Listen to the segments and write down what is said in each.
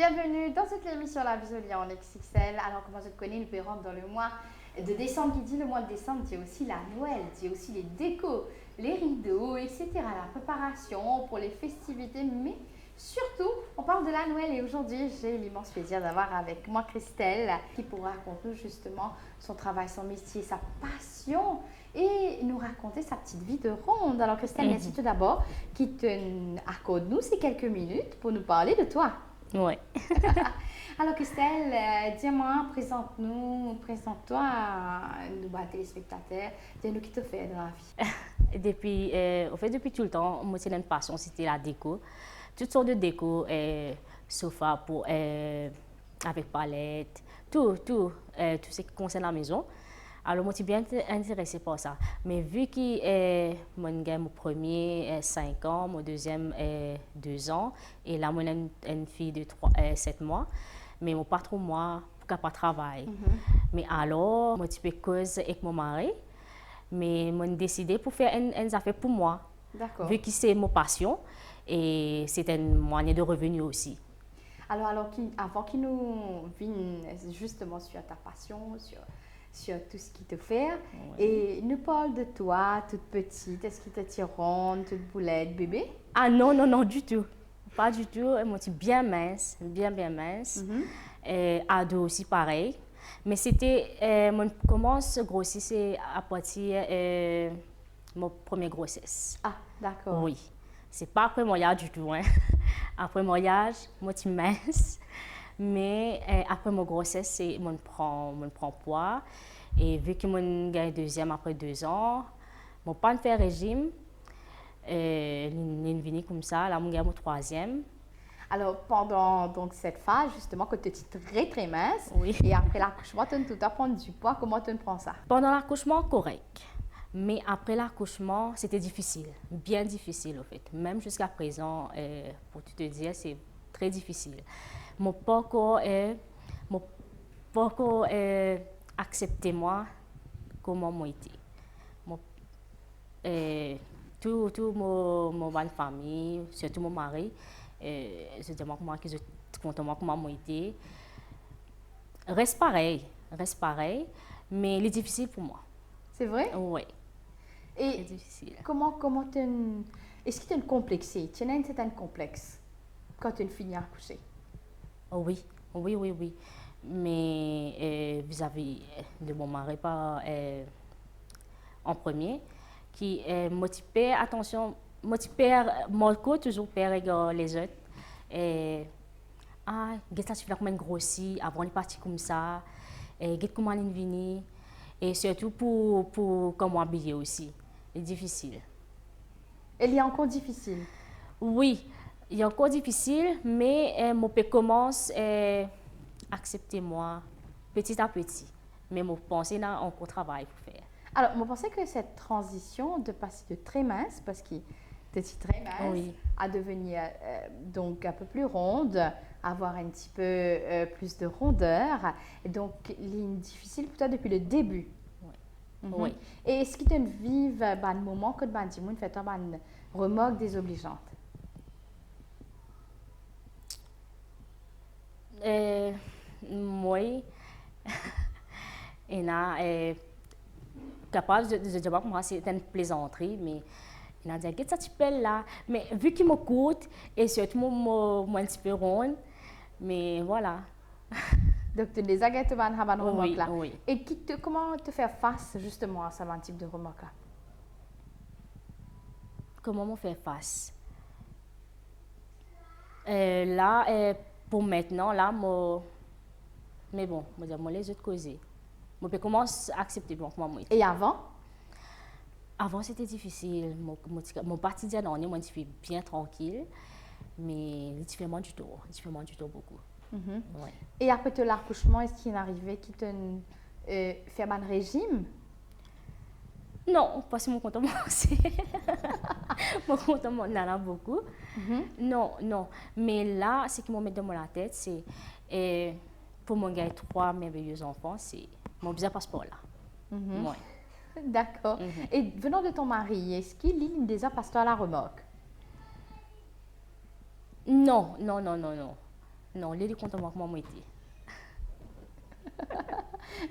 Bienvenue dans cette émission La Visolia en XXL. Alors, comment je te connais, nous pouvons rentrer dans le mois de décembre. Qui dit le mois de décembre, dit aussi la Noël, dit aussi les décos, les rideaux, etc. La préparation pour les festivités, mais surtout, on parle de la Noël. Et aujourd'hui, j'ai l'immense plaisir d'avoir avec moi Christelle qui pourra raconter justement son travail, son métier, sa passion et nous raconter sa petite vie de ronde. Alors, Christelle, merci tout d'abord qui te accorde-nous ces quelques minutes pour nous parler de toi. Oui. Alors Christelle, dis-moi, présente-toi à nos téléspectateurs, dis-nous qui te fait dans la vie. Depuis tout le temps, moi, c'est une passion, c'était la déco. Toutes sortes de déco, sofa pour, avec palette, tout ce qui concerne la maison. Alors, moi, je suis bien intéressée par ça. Mais vu que mon premier 5 ans, mon deuxième 2 ans, et là, moi, j'ai une fille de 7 mois, mais mon pas trop moi, pour pas travailler. Mais alors, moi, je cause avec mon mari, mais j'ai décidé pour faire une affaire pour moi. D'accord. Vu que c'est mon passion, et c'est un moyen de revenu aussi. Alors avant qu'il nous vienne justement sur ta passion, sur tout ce qui te fait. Ouais. Et nous parle de toi, toute petite. Est-ce que tu es ronde, toute boulette, bébé? Ah non, du tout. Pas du tout. Moi, je suis bien mince, bien mince. Ado aussi, pareil. Mais c'était, mon commence à grossir, c'est à partir de mon première grossesse. Ah, d'accord. Oui. C'est pas après mariage du tout. Hein. Après mariage, moi, je suis mince. Mais après ma grossesse, je prends poids. Et vu que je gagne deuxième après 2 ans, je n'ai pas fait régime. Je suis venue comme ça, là, je gagne mon troisième. Alors, pendant donc, cette phase, justement, que tu es très mince, oui. Et après l'accouchement, tu as pris du poids, comment tu prends ça? Pendant l'accouchement, correct. Mais après l'accouchement, c'était difficile, bien difficile en fait. Même jusqu'à présent, pour te dire, c'est très difficile. Mon parcours accepté moi comment moi été. Tout mon bonne famille, surtout mon mari, je demande comment que je content comment moi été. Reste pareil, mais il est difficile pour moi. C'est vrai? Oui. Et c'est difficile. Comment est-ce que tu es complexé? Tu as un certain complexe quand tu finis à coucher? Oui. Mais vis-à-vis de mon mari, pas en premier, qui motive attention, mon corps toujours perd les autres. Qu'est-ce que tu fais comme grossi avant de partir comme ça? Qu'est-ce comment il vient? Et surtout pour comment habiller aussi. C'est difficile. Il est encore difficile? Oui, il est encore difficile, mais mon père commence à accepter moi petit à petit. Mais mon pensée n'a encore travail pour faire. Alors, je pensais que cette transition de passer de très mince, parce qu'il était très mince, oui. à devenir donc un peu plus ronde, avoir un petit peu plus de rondeur, et donc il est difficile pour toi depuis le début. Oui. Et est-ce que tu vives un moment que tu fait une remarque désobligeante? Oui. Et là, capable de dire que moi c'est une plaisanterie, mais il a dit qu'est-ce que tu peux là, mais vu qu'il m'écoute et surtout moi un petit peu ronde, mais voilà. Donc tu les as gâtés à une remarque là. Oui. Et comment te faire face justement à ce type de remarque là? Comment me faire face? Là, pour maintenant, là, mais bon, moi les autres causer. Je commence à accepter donc moi. Et avant? Avant c'était difficile. Mon quotidien moi je suis bien tranquille, mais différemment du tout beaucoup. Ouais. Et après l'accouchement, est-ce qu'il est arrivé qui te fait un régime? Non, parce que mon compte aussi. Mon compte en a beaucoup. Non. Mais là, ce qui me met dans la tête, c'est pour mon gars 3 merveilleux enfants, c'est mon bizarre passeport là. Ouais. D'accord. Et venant de ton mari, est-ce qu'il est déjà passé à la remorque? Non. Non, les contentement comment moi était.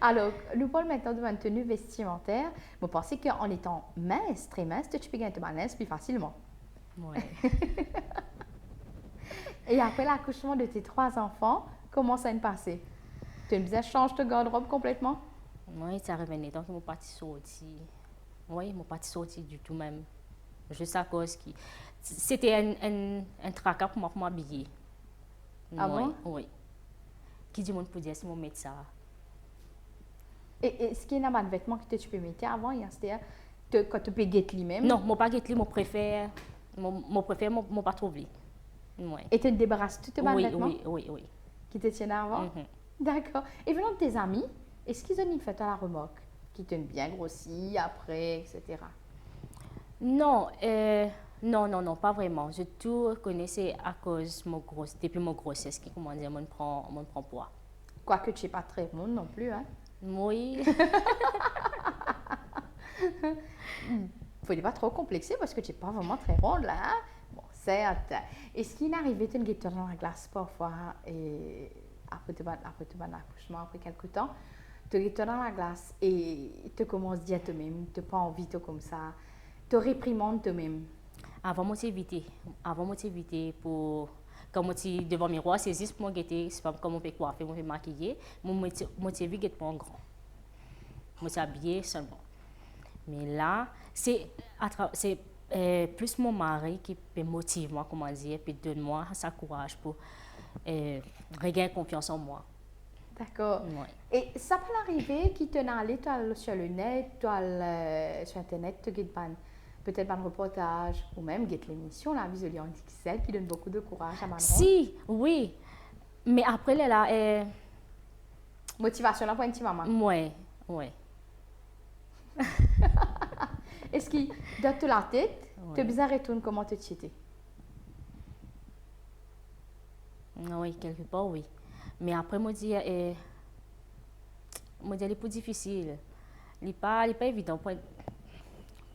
Alors, nous parlons maintenant de ma tenue vestimentaire. Vous pensez qu'en étant mince, très mince, tu peux gagner ta mince plus facilement. Ouais. Et après l'accouchement de tes 3 enfants, comment ça s'est passé? Tu as besoin de changer de garde-robe complètement? Moi, ça revenait donc mon parti sorti. Oui, mon parti sorti du tout même. Juste à cause qui c'était un tracas pour m'habiller. Ah bon? Oui. Qui dit mon pour dire si mon mettre ça. Et ce qui est dans de vêtements que tu peux mettre avant, c'est-à-dire quand tu peux guetter lui-même. Non, mon pas mon préfère mon pas trouvé. Ouais. Et tu te débarrasses de tous tes vêtements? Oui. Qui te tiennent avant? D'accord. Et venant de tes amis, est-ce qu'ils ont fait à la remorque? Qui t'ont bien grossi après, etc. Non, non, pas vraiment. Je tout connaissais à cause depuis mon grossesse qui comment dire, mon prend poids. Quoique tu n'es pas très ronde non plus, hein? Oui. Faut pas trop complexer parce que tu n'es pas vraiment très ronde là, hein? Bon, certes. Est-ce qu'il est arrivé de te dans la glace parfois et après l'accouchement, après quelques temps, tu es dans la glace et tu commences à dire toi-même, tu n'as pas envie de comme ça, tu réprimandes toi-même. Avant moi éviter pour quand moi devant le miroir c'est juste pour moi guetter c'est pas comme on peut coiffer on peut maquiller moi motivé guette pas en grand moi habillé seulement mais là c'est plus mon mari qui peut motiver moi comment dire puis donne moi ça courage pour regagner confiance en moi. D'accord. Ouais. Et ça peut arriver qu'il te n'allait sur le net, sur internet, tu guettes peut-être un reportage ou même guette l'émission La Vie de Lyon XL qui donne beaucoup de courage à Manon. Si, oui. Mais après là motivation là pour une petite maman. Oui. Est-ce que dans toute la tête, tu as besoin de retourner comment tu étais? Oui, quelque part oui. Mais après moi dire il est plus difficile. Il pas évident pour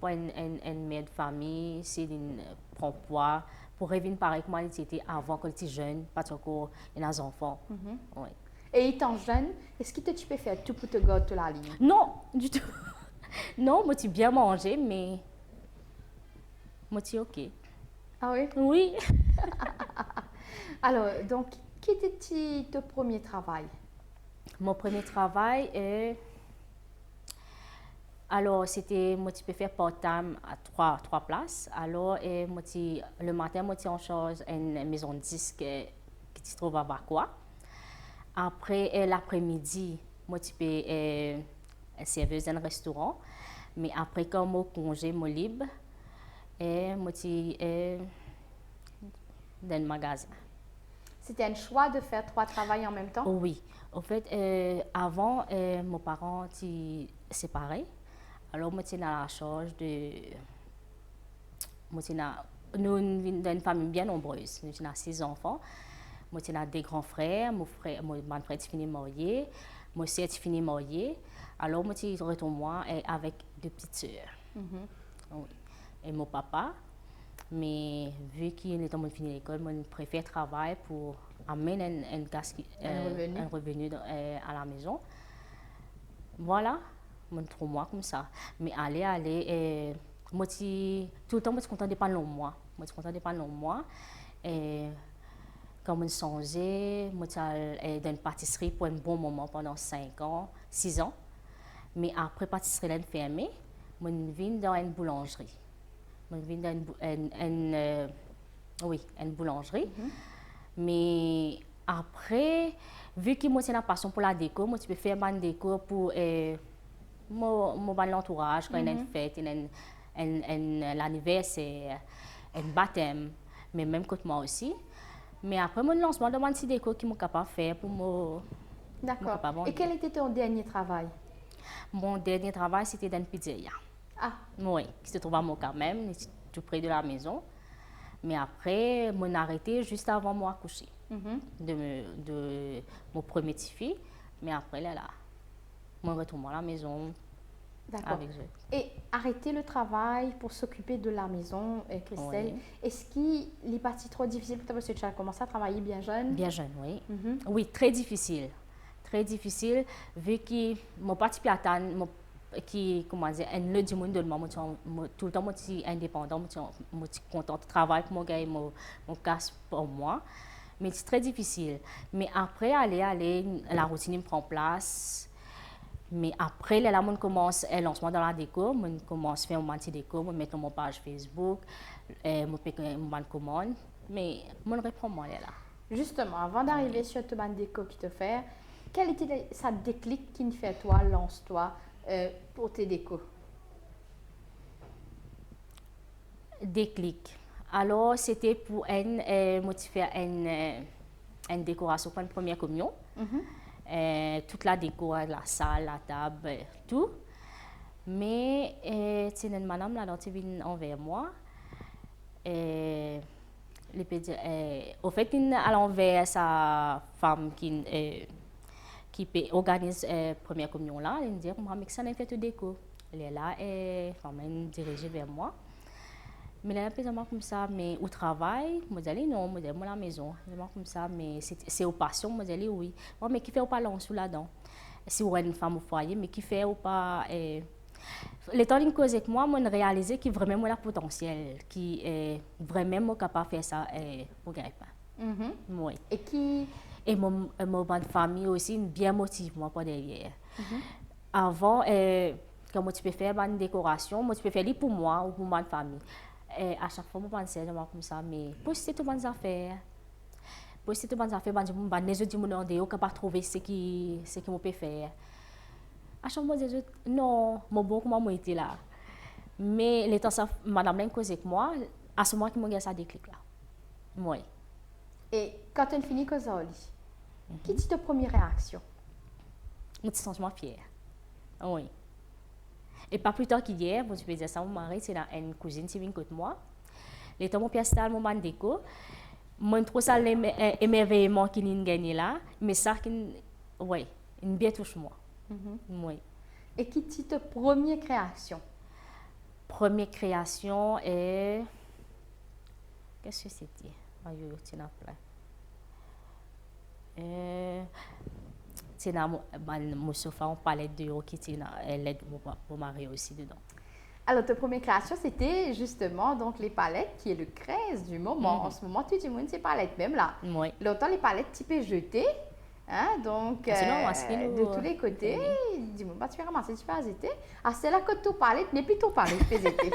une mère de famille, c'est une prend poids pour revenir pareil comme elle était avant quand elle était jeune, pas encore des enfants. Oui. Et étant jeune, est-ce que tu peux faire tout pour te garder toute la ligne? Non, du tout. Non, moi tu bien manger mais moi tu OK. Ah oui? Oui. Alors, donc qui était ton premier travail? Mon premier travail alors c'était moi tu peux faire part-time à trois places. Alors moi le matin moi tu en charge une maison de disques qui se trouve à Vacois. Après l'après-midi moi tu peux serveuse dans un restaurant. Mais après quand moi congé moi libre moi tu dans le magasin. C'était un choix de faire 3 travails en même temps? Oui. En fait, avant, mes parents étaient séparés. Alors, moi, j'étais dans la charge de... Nous sommes une famille bien nombreuse. Nous avons 6 enfants. Moi, j'ai des grands frères. Mon frère est fini marié. Moi aussi, est fini marié. Alors, moi, je retourne moi avec 2 petites sœurs. Oui. Et mon papa. Mais vu qu'il est en fini l'école, je préfère travailler pour amener un revenu à la maison. Voilà, je trouve moi comme ça. Mais moi, tout le temps, je suis contente de parler de moi. Je suis contente de parler de moi. Et quand je changé, je suis dans une pâtisserie pour un bon moment pendant 5 ans, 6 ans. Mais après, la pâtisserie est fermée, je viens dans une boulangerie. Je viens dans une boulangerie. Mais après, vu que moi j'ai la passion pour la déco, moi je peux faire une déco pour mon entourage quand il y a une fête, l'anniversaire, un baptême, mais même que moi aussi. Mais après mon lancement, je demande si déco qui suis capable de faire pour moi. D'accord. Et quel était ton dernier travail? Mon dernier travail c'était dans une pizzeria. Ah. Oui, qui se trouve à moi quand même, tout près de la maison. Mais après, je m'ai arrêté juste avant moi accoucher de mon premier petit-fils. Mais après, là, je retourne à la maison. D'accord. avec eux. Et arrêter le travail pour s'occuper de la maison, Christelle, Oui. est-ce qu'il est parti trop difficile pour toi parce que tu as commencé à travailler bien jeune? Bien jeune, oui. Mhm. Oui, très difficile. Très difficile, vu que mon parti piatan, qui, comment dire, un le du monde de moi, tout le temps, moi, je suis indépendant, moi, je suis content de travailler pour mon gars, mon casse pour moi. Mais c'est très difficile. Mais après, la routine me prend place. Mais après, là, on commence un lancement dans la déco, on commence à faire un petit déco, on met mon page Facebook, on fait une commande. Mais on reprend moi là. Justement, avant d'arriver sur ce bande déco qui te fait, quel était sa déclic qui fait toi, lance-toi pour tes décos? Déclic. Alors, c'était pour faire une décoration pour une première communion. Toute la déco, la salle, la table, tout. Mais c'est une madame là, qui vient envers moi. Au fait, il a envers sa femme qui organise la première communion là. Elle me dit, mais ça n'a fait de déco. Elle est là et elle dirigée vers moi. Mais là, comme ça, mais au travail, moi, je dis non, moi, je dis à la maison. Comme ça, mais c'est aux passions, moi, je dis oui. Bon, mais qui fait au pas long sous là-dedans? Si vous êtes une femme au foyer, mais qui fait ou pas. Les temps que avec moi, je réalisé qu'il vraiment moi, le potentiel, qui est vraiment capable de faire ça pour gagner pas. Oui. Et qui. Et mon bonne famille aussi, bien motive moi pour derrière. Avant, quand tu peux faire une décoration, moi, tu peux faire pour moi ou pour ma famille. Et à chaque fois, je pensais comme ça, mais poster toutes les affaires. Poster toutes les affaires, les autres gens sont capables de trouver ce qu'ils peuvent faire. À chaque fois, je dis non, mon bon, comment moi était là. Mais les temps, madame l'a causé avec moi, à ce moment qui m'a gagné ça déclic là. Oui. Et quand tu finis cause au lit, qui est ta première réaction? Je me sens fière. Oui. Et pas plus tard qu'hier, je peux dire ça, mon mari, c'est une cousine qui vient contre moi. Les temps, mon père installe mon man déco. Moi, je trouve ça l'émerveillement qu'il a gagné là. Mais ça, oui, il bien touche moi. Oui. Et qui est ta première création? Première création est. Qu'est-ce que c'était? Tu n'as pas. C'est dans mon sofa, on parlait de qui était l'aide pour mari aussi dedans. Alors, ta première création, c'était justement donc les palettes, qui est le craze du moment. En ce moment, tu dis, ces palettes, même là. Oui. Longtemps, les palettes type jetées, hein, donc de tous les côtés. Dis-moi, tu fais ramasser, tu fais azeter. Ah, c'est là que ton palette n'est plus ton palette PZT.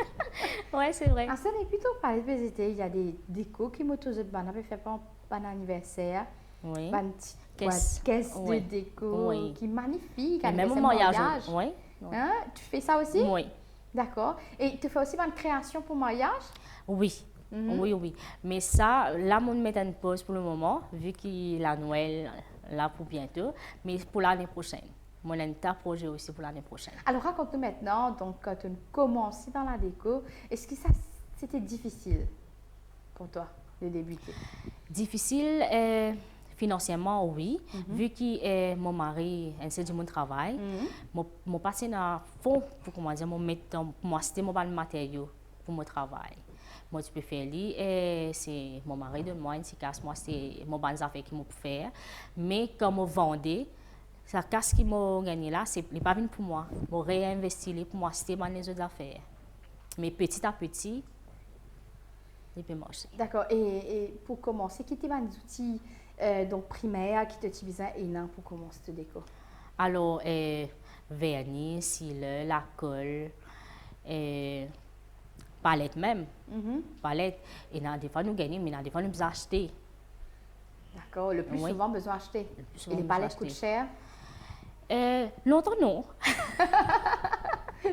Oui, c'est vrai. Ah, ça n'est plus ton palette PZT. Il y a des décos qui m'ont tous fait pour un anniversaire. Oui. Une petite caisse de déco qui est magnifique. Même au mariage. Oui. Hein? Tu fais ça aussi? Oui. D'accord. Et tu fais aussi une création pour mariage? Oui. Oui. Mais ça, là, on met une pause pour le moment, vu qu'il a Noël là pour bientôt, mais pour l'année prochaine. Moi, j'ai un projet aussi pour l'année prochaine. Alors, raconte-nous maintenant, donc, quand tu as commencé dans la déco, est-ce que ça, c'était difficile pour toi de débuter? Difficile, financièrement, oui. Vu que mon mari, c'est du mon travail, mon partenaire fond pour moi, c'était mon matériau pour mon travail. Moi, tu peux faire lui, c'est mon mari de moi, une casse, moi, c'est mon bonne affaire qui m'a faire. Mais quand je vendais, la casse qui m'a gagné là, c'est pas venu pour moi. Je réinvesti pour moi, c'était les autres affaires. Mais petit à petit, il peut marcher. D'accord. Et pour commencer, quels étaient les outils donc primaires qui t'utilisaient pour commencer ce déco? Alors, vernis, cire, la colle, palette même. Palette. Et des fois, nous gagnons, mais des fois, nous acheter. D'accord. Le plus souvent, besoin d'acheter. Et les palettes coûtent cher? Longtemps, non.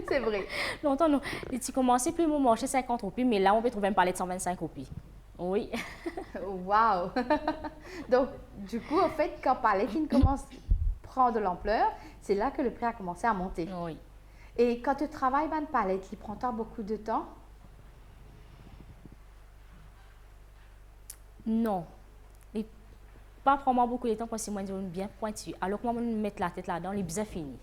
C'est vrai. Longtemps, non. Et tu commences, puis mon marché 50 roupies, mais là, on peut trouver une palette 125 roupies. Oui. Wow. Donc, du coup, en fait, quand palette commence à prendre de l'ampleur, c'est là que le prix a commencé à monter. Oui. Et quand tu travailles une palette, il prend beaucoup de temps? Non. Pas vraiment beaucoup de temps parce que moi, je suis bien pointu. Alors que moi, je mets la tête là-dedans, il est bien fini.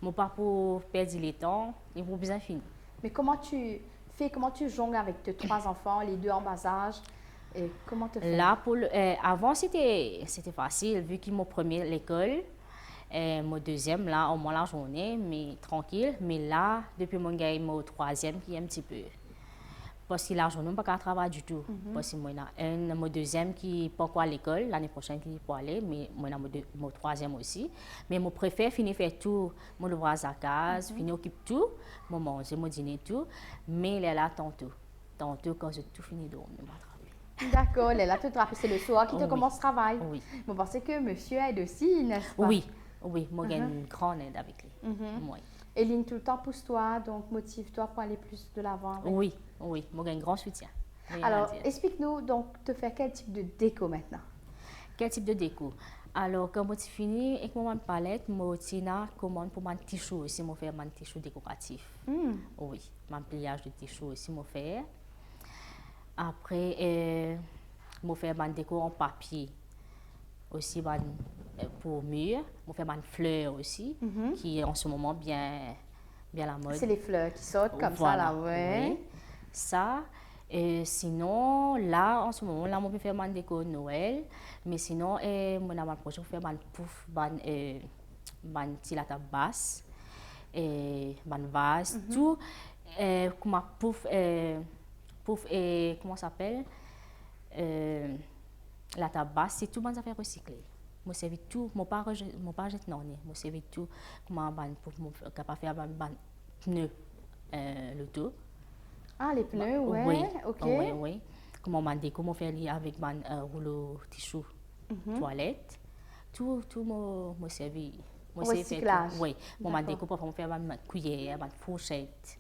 Mon pas pour perdre le temps, et pour bien finir. Mais comment tu fais, comment tu jongles avec tes 3 enfants, les 2 en bas âge? Et comment tu fais? Là, avant, c'était facile, vu que mon premier, l'école, et mon deuxième, là, au moins la journée, mais tranquille. Mais là, depuis mon gars, mon troisième, qui est un petit peu. Parce que la journée, je ne peux pas travailler du tout. Parce que moi, mon deuxième qui n'est pas encore à l'école, l'année prochaine, qui peut aller, mais moi, mon troisième aussi. Mais mon préfère finir faire tout, mon ouvrage à casa, finir occupe tout, mon manger, mon dîner, tout. Mais il est là tantôt. Tantôt, quand j'ai tout fini de dormir, je m'attrape. D'accord, là, tu te rappelles, c'est le soir qui te Oui. commence le travail. Oui. Vous pensez que monsieur aide aussi, n'est-ce pas? Oui, oui, moi, j'ai une grande aide avec lui. Oui. Et Lynn, tout le temps, pousse-toi, donc motive-toi pour aller plus de l'avant. avec- Oui, oui, moi, j'ai un grand soutien. Rien à Alors, dire. explique-nous donc, te faire quel type de déco maintenant? Quel type de déco? Alors, quand je finis avec mon palette, je commande pour mon tissu aussi, je fais mon tissu décoratif. Oui, mon pliage de tissu aussi, je fais. Après, je fais mon déco en papier. Aussi, pour mur, je fais mon fleur aussi, qui est en ce moment bien la mode. C'est les fleurs qui sortent comme Voilà, ça, là, ouais. oui. Ça. Et sinon, là, en ce moment, là, je peux faire mon déco de Noël. Mais sinon, mon projet, je fais mon pouf, mon petit la table basse, et mon vase, tout. Comme un pouf, comment ça s'appelle? La table basse, c'est tout mon affaire recyclée. Je servis tout, je ne pas jeter non, je servis tout, comment pour capable faire un pneu, l'auto. Ah, les pneus, ouais, Oui, ok. oui, oui. Comment on déco, comment faire avec mon rouleau tissu, toilette. Tout, moi servi. Recyclage. Oui, mon D'accord. déco pour faire ma cuillère, ma fourchette.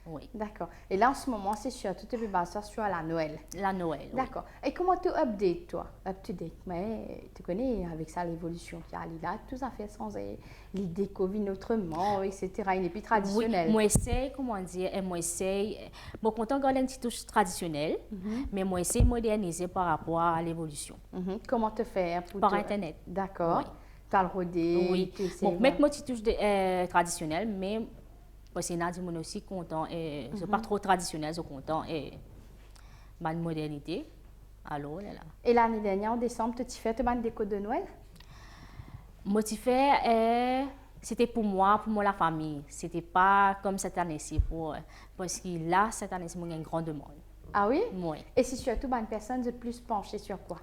Oui. D'accord. Et là, en ce moment, c'est surtout, tu peux baser ça sur la Noël. La Noël. Oui. D'accord. Et comment tu updates, toi? Up-to-date. Mais tu connais, avec ça, l'évolution qui a là, tout ça fait sans les décos viennent autrement, etc. Il n'est plus traditionnel. Oui, moi essaye, comment dire, moi essaye, bon, content garder une petite touche traditionnelle, mais moi essaye de moderniser par rapport à l'évolution. Comment te faire pour Par te- Internet. D'accord. Oui. Tu as le rodé. Oui, tu sais, bon, mettre une petite touche traditionnelle, mais parce que Nadia est aussi content, et c'est pas trop traditionnel, c'est content, et ma modernité. Alors, là. Et l'année dernière, en décembre, tu as fait une déco de Noël? Motivé, c'était pour moi, la famille. C'était pas comme cette année-ci, parce que là, cette année-ci, il y a une grande demande. Ah oui? Oui. Et si surtout, une personne de plus penchée sur quoi?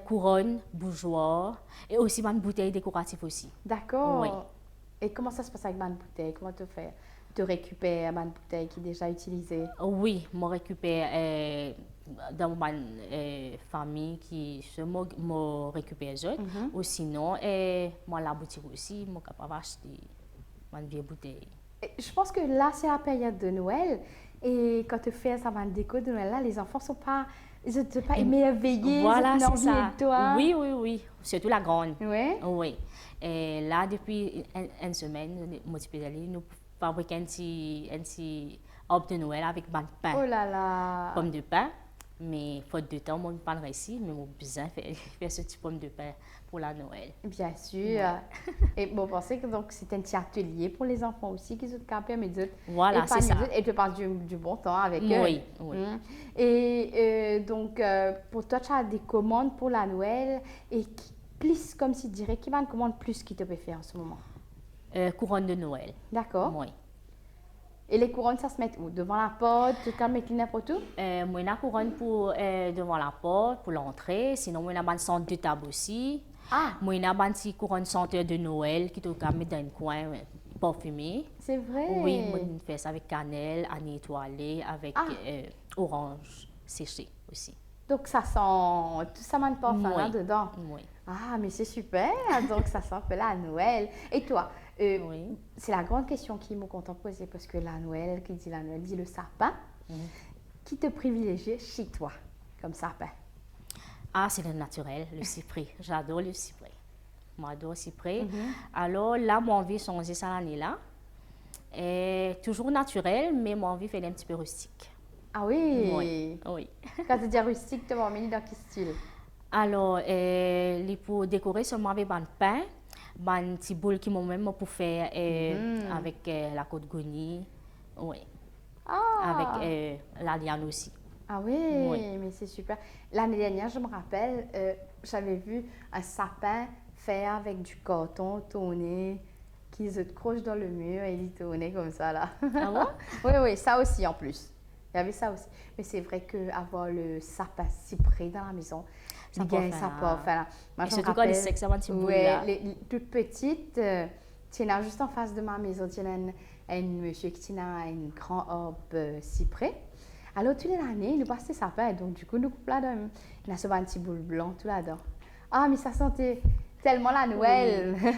Couronne, bourgeois, et aussi une bouteille décorative aussi. D'accord. Oui. Et comment ça se passe avec ma bouteille? Comment tu fais? Tu récupères ma bouteille qui est déjà utilisée? Oui, je récupère dans ma famille qui se me récupère eux. Ou sinon, moi la boutique aussi, je suis capable d'acheter une vieille bouteille. Et je pense que là, c'est la période de Noël. Et quand tu fais ça, ma déco de Noël, là, les enfants sont pas, ils sont pas émerveillés. Voilà, ils ont c'est envie ça. de toi. Oui, oui, oui. Surtout la grande. Ouais. Oui. Et là, depuis une semaine, nous fabriquons un petit arbre de Noël avec un pain. Oh là là. Pomme de pain. Mais faute de temps, on ne pas réussi, mais on besoin faire ce petit pomme de pain pour la Noël. Bien sûr. Et bon, pensez que donc c'est un petit atelier pour les enfants aussi qui sont capables de dire. Voilà, c'est ça. Et tu passes du bon temps avec eux. Oui, oui. Et donc, pour toi, tu as des commandes pour la Noël et plus, comme si tu dirais, qui va une commande plus qui te peut faire en ce moment? Couronne de Noël. D'accord. Oui. Et les couronnes, ça se met où? Devant la porte, tu as mettre n'importe où? Moi, j'ai une couronne pour, devant la porte, pour l'entrée. Sinon, moi, j'ai un centre de table aussi. Ah! Moi, j'ai une petite couronne centre de Noël qui te mettre dans un coin parfumé. C'est vrai? Oui, moi, je fais ça avec cannelle, à nettoyer, avec orange séché aussi. Donc, ça sent tout ça, man, parfum Oui. là-dedans. Oui. Ah, mais c'est super! Donc, ça sent un peu la Noël. Et toi? Oui. C'est la grande question qui me content poser parce que la Noël, qui dit la Noël, dit le sapin. Qui te privilégie chez toi comme sapin? Ah, c'est le naturel, le cyprès. J'adore le cyprès. Moi, j'adore le cyprès. Alors là, mon envie de changer ça l'année-là. Et toujours naturel, mais mon envie fait un petit peu rustique. Ah oui? Oui. Oui. Quand tu dis rustique, tu vas emmener dans quel style? Alors, pour décorer seulement avec un pain, un petit boule qui moi-même pour faire avec la côte goni. Oui. Avec la liane aussi. Ah oui, mais c'est super. L'année dernière, je me rappelle, j'avais vu un sapin fait avec du coton tourné qui se croche dans le mur et il tournait comme ça là. Ah bon? Oui, oui, ça aussi en plus. Il y avait ça aussi. Mais c'est vrai qu'avoir le sapin cyprès dans la maison, Ça les peut gars, faire, ça peut faire. Moi, et je me surtout quand les rappelle, sexes, ça va un petit bout ouais, là. les toutes petites, tiens, juste en face de ma maison, tiens, un monsieur qui tient une grande arbre cyprès. Alors, tous les années, il nous passait sapin. Donc, du coup, nous coupons là-dedans. Il a souvent un petit boule blanc tout là-dedans. Ah, mais ça sentait tellement la Noël. Oui.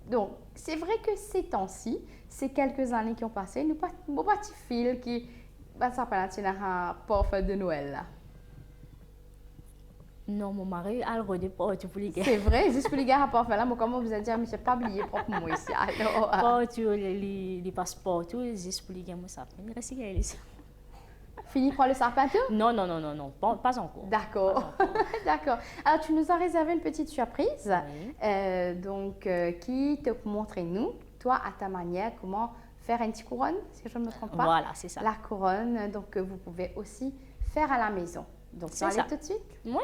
Donc, c'est vrai que ces temps-ci, ces quelques années qui ont passé, nous pas un petit fil qui va s'appeler un parfum de Noël là. Non, mon mari a le redépôt pour les gars. C'est vrai, juste pour les gars à parfum là, moi comment vous avez dit, mais je n'ai pas oublié propre moi ici. Alors, Pas tu les passeports, tout, juste pour les gars, moi ça. Il reste ici. Fini par le sapin tout? Non, non, non, non, non, pas encore. D'accord. D'accord. Alors, tu nous as réservé une petite surprise. Oui. Qui te montrer nous, toi, à ta manière, comment faire une petite couronne, si je ne me trompe pas. Voilà, c'est ça. La couronne, donc, que vous pouvez aussi faire à la maison. Donc, tu vas aller tout de suite? Oui.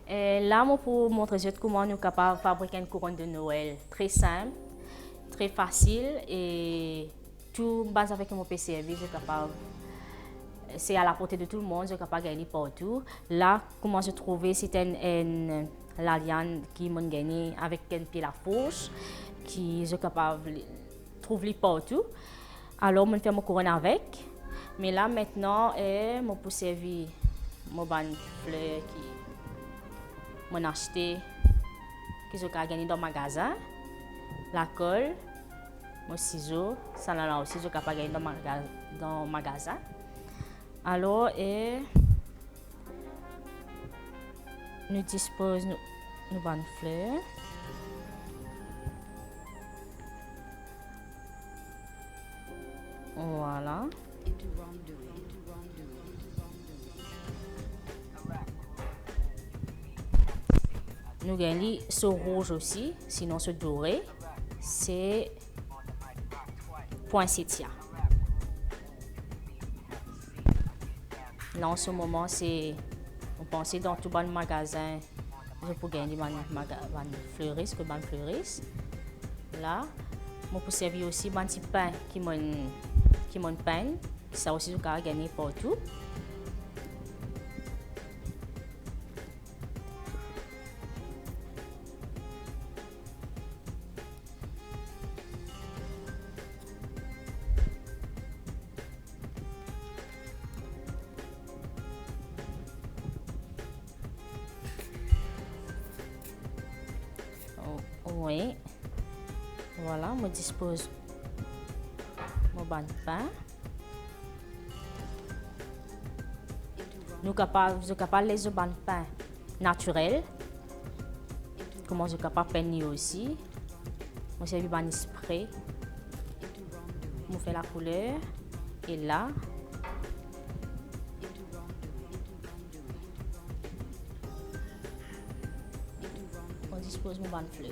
Et là, moi, pour montrer comment nous sommes capables de fabriquer une couronne de Noël très simple, très facile et tout basé avec mon PCV, je suis capable. C'est à la portée de tout le monde, je suis capable de gagner partout. Là, comment je trouvais, c'était la liane qui m'a gagné avec un pied la fourche, qui je suis capable de trouver partout. Alors, je fais mon couronne avec. Mais là, maintenant, je peux servir mon ban fleur qui m'a acheté, que je peux gagner dans le magasin. La colle, mon ciseau, ça là aussi, je suis capable de gagner dans le magasin. Alors, nous disposons nos bonnes fleurs. Voilà. Nous gagnons ce rouge aussi, sinon ce doré, c'est poinsettia. Là, en ce moment, on pense dans tout bon magasin, je peux gagner des fleuristes, Là, je peux servir aussi un petit pain qui m'ont peint, ça aussi, je peux gagner partout. Oui, voilà, je dispose mon ban de pain. Je suis capable de les ban de pain naturel. Comment je suis capable de peindre aussi. Je servis ban spray. Je fais la couleur. Et là, on dispose mon ban de fleurs.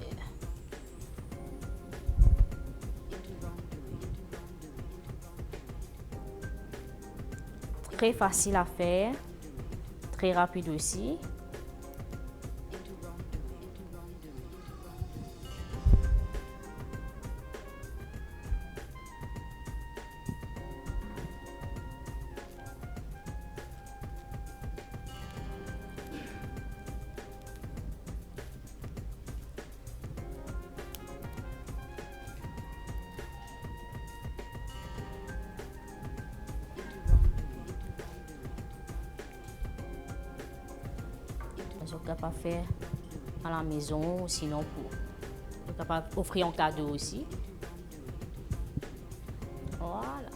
Très facile à faire, très rapide aussi. Je suis capable de faire à la maison, sinon je suis capable d'offrir un cadeau aussi. Voilà.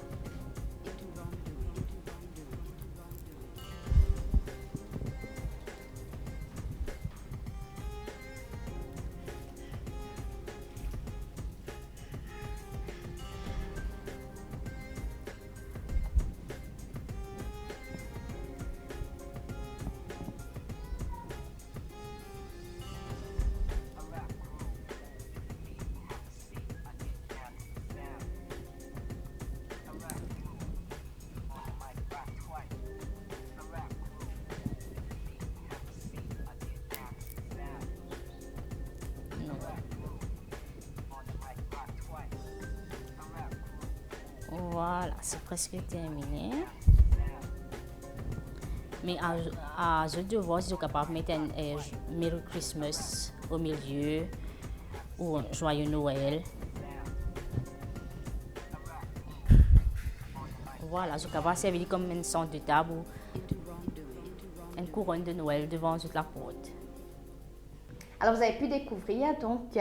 Voilà, c'est presque terminé. Mais je devoir, si je suis capable de mettre un Merry Christmas au milieu ou un Joyeux Noël. Voilà, je suis capable de servir comme une sorte de table ou une couronne de Noël devant toute la porte. Alors, vous avez pu découvrir donc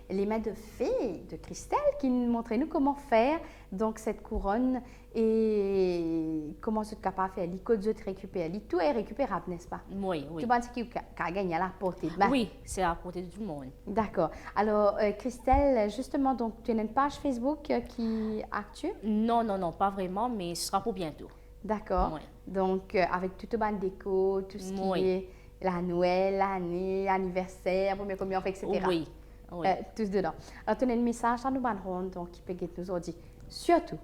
les mains de fée de Christelle qui nous montraient nous comment faire donc cette couronne et comment se capable de faire l'icône de récupérer. Tout est récupérable, n'est-ce pas? Oui, oui. Tout le monde qui a gagné à la portée de main. Oui, c'est à la portée de tout le monde. D'accord. Alors, Christelle, justement, donc, tu as une page Facebook qui est actuelle? Non, non, non, pas vraiment, mais ce sera pour bientôt. D'accord. Oui. Donc, avec toute la déco, tout ce qui Oui. est la Noël, l'année, anniversaire, premier combien on fait, etc. Oui, oui. Tous dedans. Alors, tu as un message à nous rendre, donc, qui peut nous aujourd'hui. Surtout,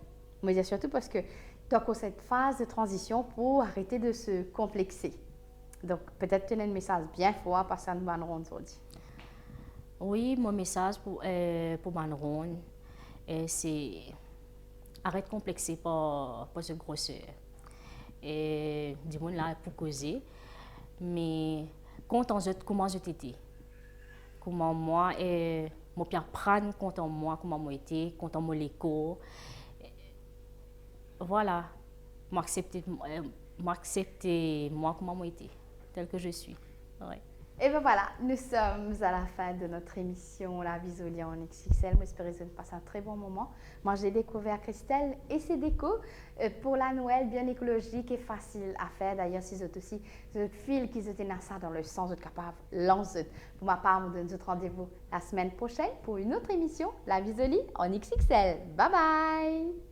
je dis surtout parce que tu as cette phase de transition pour arrêter de se complexer. Donc, peut-être tu as un message bien fort à passer à nous rendre aujourd'hui. Oui, mon message pour Manron, c'est arrête de complexer par ce grosseur. Dis-moi là pour causer, mais comment je t'étais, comment moi mon père prendre compte en moi, comment moi été, compte en mon l'écho. Voilà, m'accepter moi comment moi été, tel que je suis. Ouais. Et bien voilà, nous sommes à la fin de notre émission La Visolie en XXL. J'espère que vous passez un très bon moment. Moi, j'ai découvert Christelle et ses décos pour la Noël, bien écologique et facile à faire. D'ailleurs, si vous êtes aussi ce fil qui se tient ça dans le sens, vous êtes capable de lancer. Pour ma part, je vous donne rendez-vous la semaine prochaine pour une autre émission La Visolie en XXL. Bye bye!